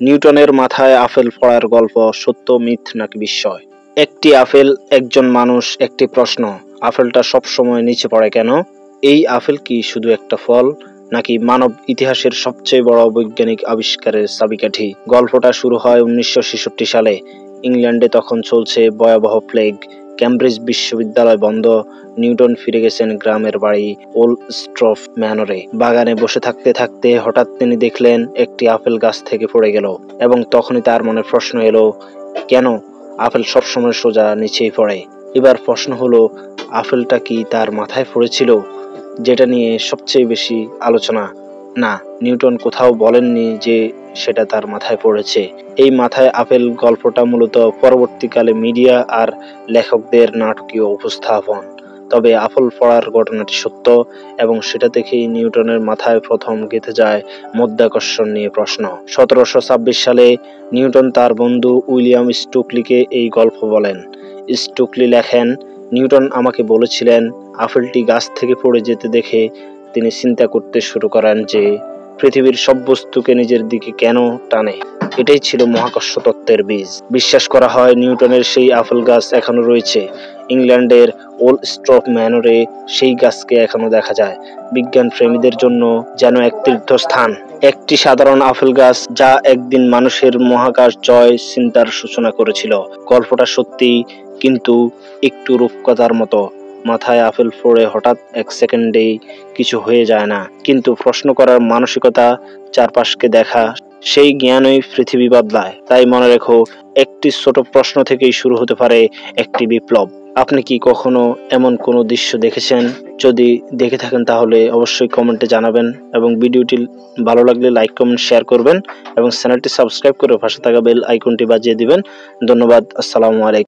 নিউটনের মাথায় আপেল পড়ার গল্প সত্য, মিথ নাকি বিস্ময়? একটি আপেল, একজন মানুষ, একটি প্রশ্ন। আপেলটা সবসময় নিচে পড়ে কেন? এই আপেল কি শুধু একটা ফল, নাকি মানব ইতিহাসের সবচেয়ে বড় বৈজ্ঞানিক আবিষ্কারের চাবিকাঠি? গল্পটা শুরু হয় 1966 সালে। ইংল্যান্ডে তখন চলছে ভয়াবহ প্লেগ। ক্যামব্রিজ বিশ্ববিদ্যালয় বন্ধ। নিউটন ফিরে গেছেন গ্রামের বাড়ি ওলস্ট্রফ ম্যানরে। বাগানে বসে থাকতে থাকতে হঠাৎ তিনি দেখলেন একটি আপেল গাছ থেকে পড়ে গেল, এবং তখনই তার মনে প্রশ্ন এলো, কেন আপেল সবসময় সোজা নিচেই পড়ে? এবার প্রশ্ন হলো, আপেলটা কি তার মাথায় পড়েছিল, যেটা নিয়ে সবচেয়ে বেশি আলোচনা? না, নিউটন কোথাও বলেননি যে সেটা তার মাথায় পড়েছে। এই মাথায় আপেল গল্পটা মূলত পরবর্তীকালে মিডিয়া আর লেখকদের নাটকীয় উপস্থাপন। তবে আপেল পড়ার ঘটনাটি সত্য, এবং সেটা থেকেই নিউটনের মাথায় প্রথম গেঁথে যায় মাধ্যাকর্ষণ নিয়ে প্রশ্ন। 1726 সালে নিউটন তার বন্ধু উইলিয়াম স্টোকলিকে এই গল্প বলেন। স্টোকলি লেখেন, নিউটন আমাকে বলেছিলেন আপেলটি গাছ থেকে পড়ে যেতে দেখে তিনি চিন্তা করতে শুরু করেন যে পৃথিবীর সব বস্তুকে নিজের দিকে কেন টানে। এটাই ছিল মহাকর্ষ তত্ত্বের বীজ। বিশ্বাস করা হয় নিউটনের সেই আপেল গাছ এখনো রয়েছে। ইংল্যান্ডের ওলস্ট্রফ ম্যানরে সেই গাছকে এখনো দেখা যায়। বিজ্ঞান প্রেমীদের জন্য যেন এক তীর্থস্থান। একটি সাধারণ আপেল গাছ যা একদিন মানুষের মহাকাশ জয় চিন্তার সূচনা করেছিল। গল্পটা সত্যি, কিন্তু একটু রূপকথার মতো। মাথায় আপেল পড়ে হঠাৎ এক সেকেন্ডেই কিছু হয়ে যায় না, কিন্তু প্রশ্ন করার মানসিকতা, চারপাশকে দেখা, সেই জ্ঞানই পৃথিবী বদলায়। তাই মনে রেখো, একটি ছোট প্রশ্ন থেকেই শুরু হতে পারে একটি বিপ্লব। আপনি কি কখনো এমন কোনো দৃশ্য দেখেছেন? যদি দেখে থাকেন তাহলে অবশ্যই কমেন্টে জানাবেন, এবং ভিডিওটি ভালো লাগলে লাইক, কমেন্ট, শেয়ার করবেন, এবং চ্যানেলটি সাবস্ক্রাইব করে পাশে থাকা বেল আইকনটি বাজিয়ে দিবেন। ধন্যবাদ। আসসালামু আলাইকুম।